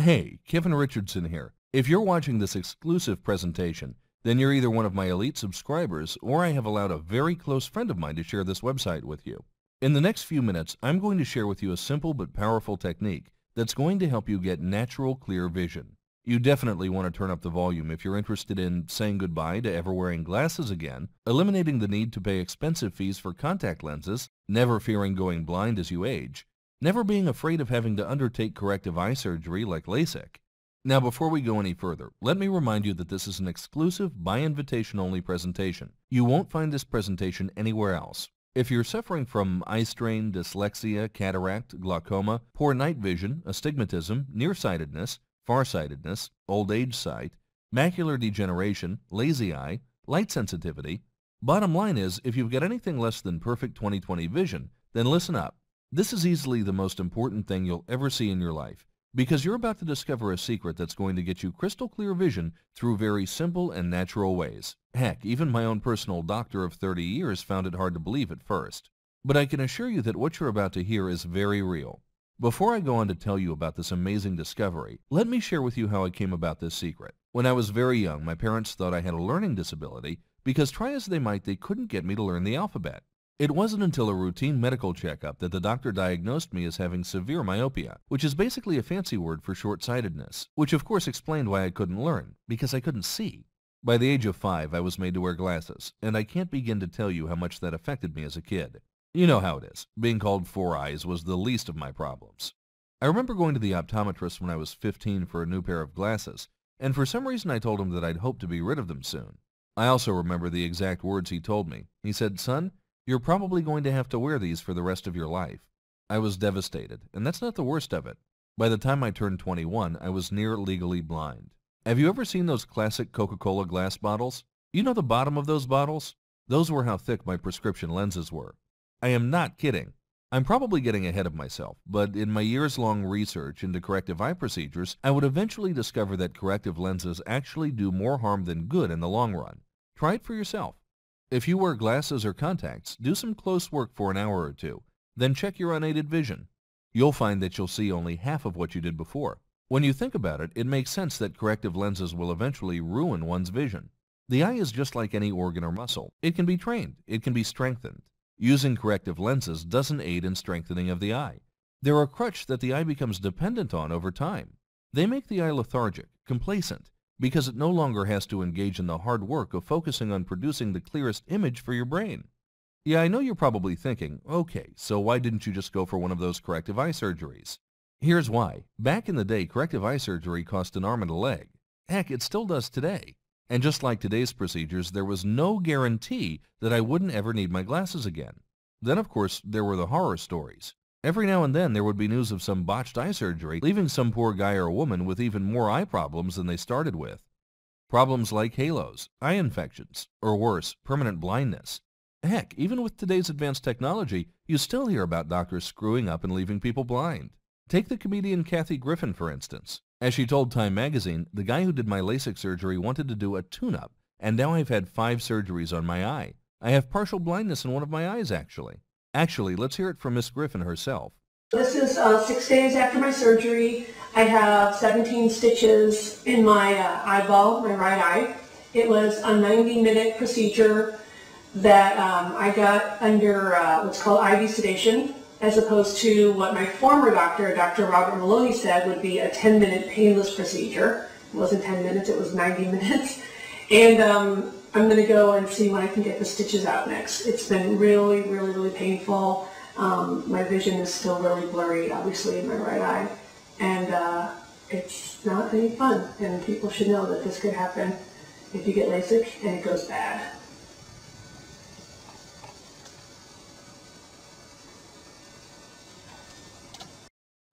Hey, Kevin Richardson here. If you're watching this exclusive presentation, then you're either one of my elite subscribers or I have allowed a very close friend of mine to share this website with you. In the next few minutes, I'm going to share with you a simple but powerful technique that's going to help you get natural, clear vision. You definitely want to turn up the volume if you're interested in saying goodbye to ever wearing glasses again, eliminating the need to pay expensive fees for contact lenses, never fearing going blind as you age, never being afraid of having to undertake corrective eye surgery like LASIK. Now, before we go any further, let me remind you that this is an exclusive by invitation only presentation. You won't find this presentation anywhere else. If you're suffering from eye strain, dyslexia, cataract, glaucoma, poor night vision, astigmatism, nearsightedness, farsightedness, old age sight, macular degeneration, lazy eye, light sensitivity, bottom line is, if you've got anything less than perfect 20/20 vision, then listen up. This is easily the most important thing you'll ever see in your life, because you're about to discover a secret that's going to get you crystal clear vision through very simple and natural ways. Heck, even my own personal doctor of 30 years found it hard to believe at first. But I can assure you that what you're about to hear is very real. Before I go on to tell you about this amazing discovery, let me share with you how I came about this secret. When I was very young, my parents thought I had a learning disability because try as they might, they couldn't get me to learn the alphabet. It wasn't until a routine medical checkup that the doctor diagnosed me as having severe myopia, which is basically a fancy word for short-sightedness, which of course explained why I couldn't learn, because I couldn't see. By the age of 5, I was made to wear glasses, and I can't begin to tell you how much that affected me as a kid. You know how it is. Being called four eyes was the least of my problems. I remember going to the optometrist when I was 15 for a new pair of glasses, and for some reason I told him that I'd hoped to be rid of them soon. I also remember the exact words he told me. He said, "Son, you're probably going to have to wear these for the rest of your life." I was devastated, and that's not the worst of it. By the time I turned 21, I was near legally blind. Have you ever seen those classic Coca-Cola glass bottles? You know the bottom of those bottles? Those were how thick my prescription lenses were. I am not kidding. I'm probably getting ahead of myself, but in my years-long research into corrective eye procedures, I would eventually discover that corrective lenses actually do more harm than good in the long run. Try it for yourself. If you wear glasses or contacts, do some close work for an hour or two, then check your unaided vision. You'll find that you'll see only half of what you did before. When you think about it, it makes sense that corrective lenses will eventually ruin one's vision. The eye is just like any organ or muscle. It can be trained. It can be strengthened. Using corrective lenses doesn't aid in strengthening of the eye. They're a crutch that the eye becomes dependent on over time. They make the eye lethargic, complacent, because it no longer has to engage in the hard work of focusing on producing the clearest image for your brain. Yeah, I know you're probably thinking, okay, so why didn't you just go for one of those corrective eye surgeries? Here's why. Back in the day, corrective eye surgery cost an arm and a leg. Heck, it still does today. And just like today's procedures, there was no guarantee that I wouldn't ever need my glasses again. Then, of course, there were the horror stories. Every now and then there would be news of some botched eye surgery, leaving some poor guy or woman with even more eye problems than they started with. Problems like halos, eye infections, or worse, permanent blindness. Heck, even with today's advanced technology, you still hear about doctors screwing up and leaving people blind. Take the comedian Kathy Griffin, for instance. As she told Time magazine, the guy who did my LASIK surgery wanted to do a tune-up, and now I've had 5 surgeries on my eye. I have partial blindness in one of my eyes, actually. Actually, let's hear it from Miss Griffin herself. This is 6 days after my surgery. I have 17 stitches in my eyeball, my right eye. It was a 90-minute procedure that I got under what's called IV sedation, as opposed to what my former doctor, Dr. Robert Maloney, said would be a 10-minute painless procedure. It wasn't 10 minutes, it was 90 minutes. And I'm going to go and see when I can get the stitches out next. It's been really, really, really painful. My vision is still really blurry, obviously, in my right eye. And it's not any fun. And people should know that this could happen if you get LASIK and it goes bad.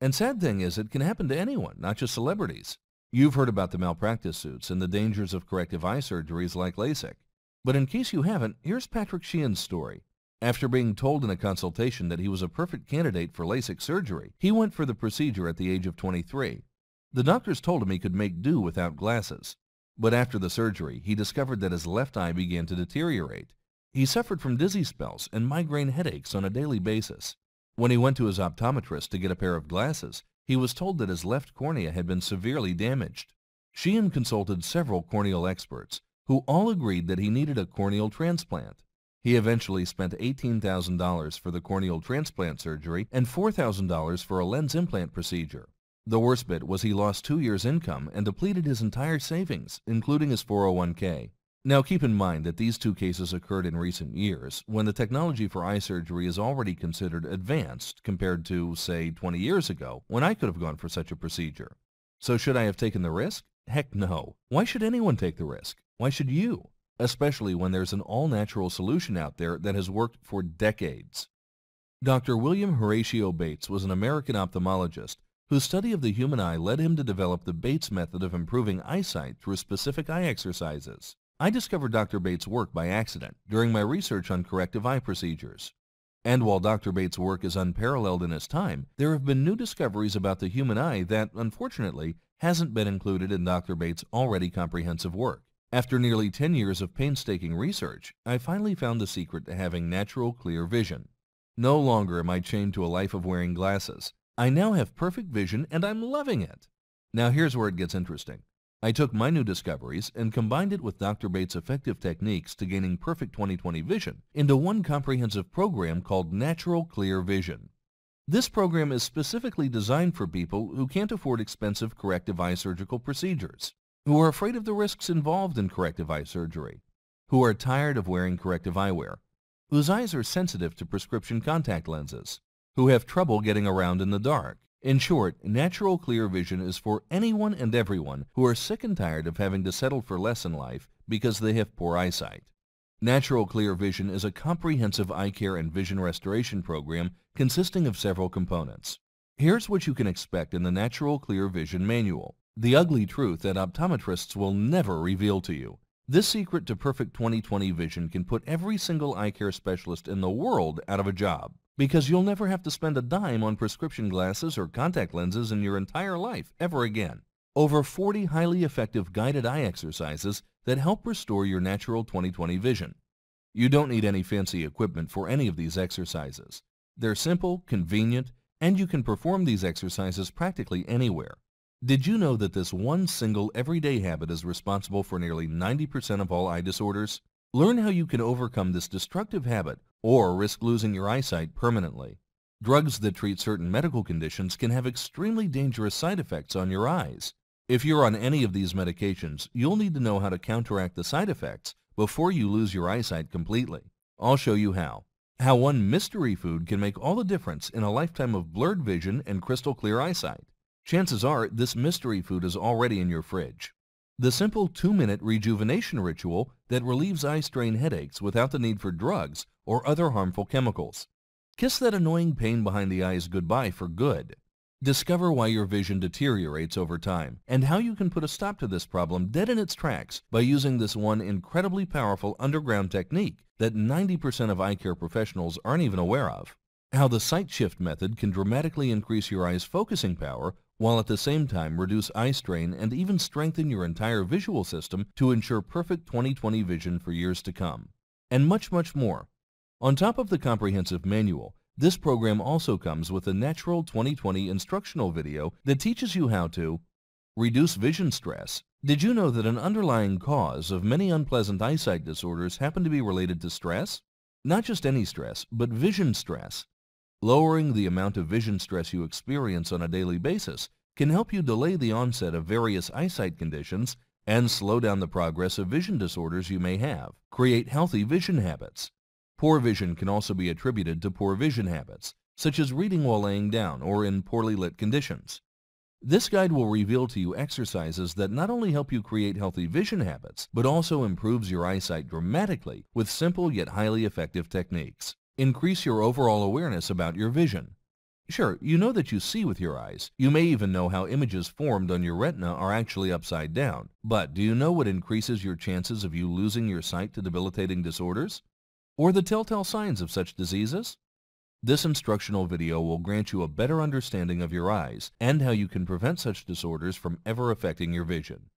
And sad thing is, it can happen to anyone, not just celebrities. You've heard about the malpractice suits and the dangers of corrective eye surgeries like LASIK. But in case you haven't, here's Patrick Sheehan's story. After being told in a consultation that he was a perfect candidate for LASIK surgery, he went for the procedure at the age of 23. The doctors told him he could make do without glasses. But after the surgery, he discovered that his left eye began to deteriorate. He suffered from dizzy spells and migraine headaches on a daily basis. When he went to his optometrist to get a pair of glasses, He was told that his left cornea had been severely damaged. Sheehan consulted several corneal experts, who all agreed that he needed a corneal transplant. He eventually spent $18,000 for the corneal transplant surgery and $4,000 for a lens implant procedure. The worst bit was he lost 2 years' income and depleted his entire savings, including his 401k. Now keep in mind that these two cases occurred in recent years, when the technology for eye surgery is already considered advanced compared to, say, 20 years ago, when I could have gone for such a procedure. So should I have taken the risk? Heck no. Why should anyone take the risk? Why should you? Especially when there's an all-natural solution out there that has worked for decades. Dr. William Horatio Bates was an American ophthalmologist whose study of the human eye led him to develop the Bates method of improving eyesight through specific eye exercises. I discovered Dr. Bates' work by accident during my research on corrective eye procedures. And while Dr. Bates' work is unparalleled in its time, there have been new discoveries about the human eye that, unfortunately, hasn't been included in Dr. Bates' already comprehensive work. After nearly 10 years of painstaking research, I finally found the secret to having natural, clear vision. No longer am I chained to a life of wearing glasses. I now have perfect vision and I'm loving it. Now here's where it gets interesting. I took my new discoveries and combined it with Dr. Bates' effective techniques to gaining perfect 20/20 vision into one comprehensive program called Natural Clear Vision. This program is specifically designed for people who can't afford expensive corrective eye surgical procedures, who are afraid of the risks involved in corrective eye surgery, who are tired of wearing corrective eyewear, whose eyes are sensitive to prescription contact lenses, who have trouble getting around in the dark. In short, Natural Clear Vision is for anyone and everyone who are sick and tired of having to settle for less in life because they have poor eyesight. Natural Clear Vision is a comprehensive eye care and vision restoration program consisting of several components. Here's what you can expect in the Natural Clear Vision manual. The ugly truth that optometrists will never reveal to you. This secret to perfect 20/20 vision can put every single eye care specialist in the world out of a job, because you'll never have to spend a dime on prescription glasses or contact lenses in your entire life ever again. Over 40 highly effective guided eye exercises that help restore your natural 20/20 vision. You don't need any fancy equipment for any of these exercises. They're simple, convenient, and you can perform these exercises practically anywhere. Did you know that this one single everyday habit is responsible for nearly 90% of all eye disorders? Learn how you can overcome this destructive habit or risk losing your eyesight permanently. Drugs that treat certain medical conditions can have extremely dangerous side effects on your eyes. If you're on any of these medications, you'll need to know how to counteract the side effects before you lose your eyesight completely. I'll show you how. How one mystery food can make all the difference in a lifetime of blurred vision and crystal clear eyesight. Chances are this mystery food is already in your fridge. The simple 2-minute rejuvenation ritual that relieves eye strain headaches without the need for drugs or other harmful chemicals. Kiss that annoying pain behind the eyes goodbye for good. Discover why your vision deteriorates over time and how you can put a stop to this problem dead in its tracks by using this one incredibly powerful underground technique that 90% of eye care professionals aren't even aware of. How the sight shift method can dramatically increase your eye's focusing power while at the same time reduce eye strain and even strengthen your entire visual system to ensure perfect 20/20 vision for years to come. And much, much more. On top of the comprehensive manual, this program also comes with a natural 20/20 instructional video that teaches you how to reduce vision stress. Did you know that an underlying cause of many unpleasant eyesight disorders happen to be related to stress? Not just any stress, but vision stress. Lowering the amount of vision stress you experience on a daily basis can help you delay the onset of various eyesight conditions and slow down the progress of vision disorders you may have. Create healthy vision habits. Poor vision can also be attributed to poor vision habits, such as reading while laying down or in poorly lit conditions. This guide will reveal to you exercises that not only help you create healthy vision habits, but also improves your eyesight dramatically with simple yet highly effective techniques. Increase your overall awareness about your vision. Sure, you know that you see with your eyes. You may even know how images formed on your retina are actually upside down. But do you know what increases your chances of you losing your sight to debilitating disorders? Or the telltale signs of such diseases? This instructional video will grant you a better understanding of your eyes and how you can prevent such disorders from ever affecting your vision.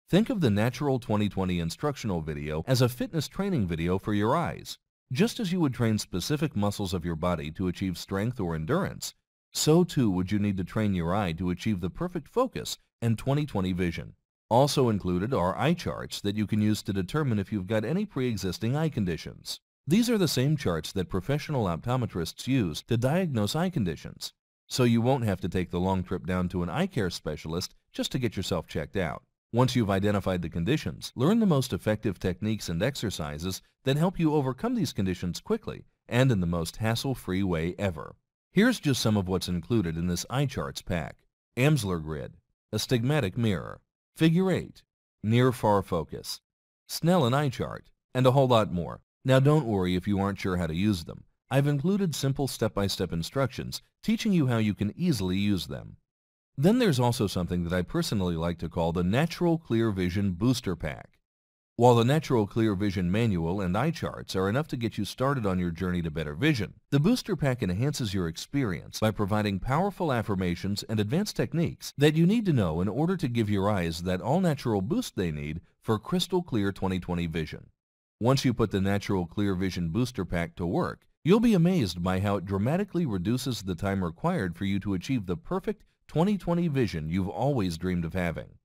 Think of the Natural 20/20 instructional video as a fitness training video for your eyes. Just as you would train specific muscles of your body to achieve strength or endurance, So too would you need to train your eye to achieve the perfect focus and 20/20 vision. Also included are eye charts that you can use to determine if you've got any pre-existing eye conditions. These are the same charts that professional optometrists use to diagnose eye conditions, so you won't have to take the long trip down to an eye care specialist just to get yourself checked out. Once you've identified the conditions, learn the most effective techniques and exercises that help you overcome these conditions quickly and in the most hassle-free way ever. Here's just some of what's included in this eye charts pack. Amsler grid, astigmatic mirror, figure 8, near-far focus, Snellen eye chart, and a whole lot more. Now don't worry if you aren't sure how to use them. I've included simple step-by-step instructions teaching you how you can easily use them. Then there's also something that I personally like to call the Natural Clear Vision Booster Pack. While the Natural Clear Vision Manual and eye charts are enough to get you started on your journey to better vision, the Booster Pack enhances your experience by providing powerful affirmations and advanced techniques that you need to know in order to give your eyes that all-natural boost they need for crystal clear 20/20 vision. Once you put the Natural Clear Vision Booster Pack to work, you'll be amazed by how it dramatically reduces the time required for you to achieve the perfect 20/20 vision you've always dreamed of having.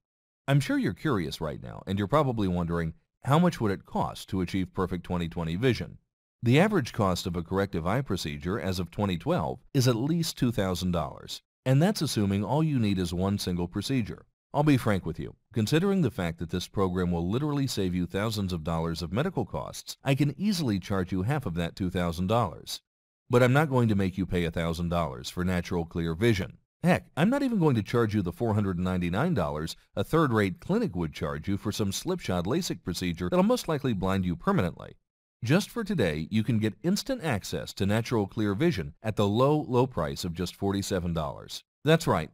I'm sure you're curious right now, and you're probably wondering, how much would it cost to achieve perfect 20/20 vision? The average cost of a corrective eye procedure as of 2012 is at least $2,000, and that's assuming all you need is one single procedure. I'll be frank with you, considering the fact that this program will literally save you thousands of dollars of medical costs, I can easily charge you half of that $2,000. But I'm not going to make you pay $1,000 for natural clear vision. Heck, I'm not even going to charge you the $499 a third-rate clinic would charge you for some slipshod LASIK procedure that'll most likely blind you permanently. Just for today, you can get instant access to natural clear vision at the low, low price of just $47. That's right.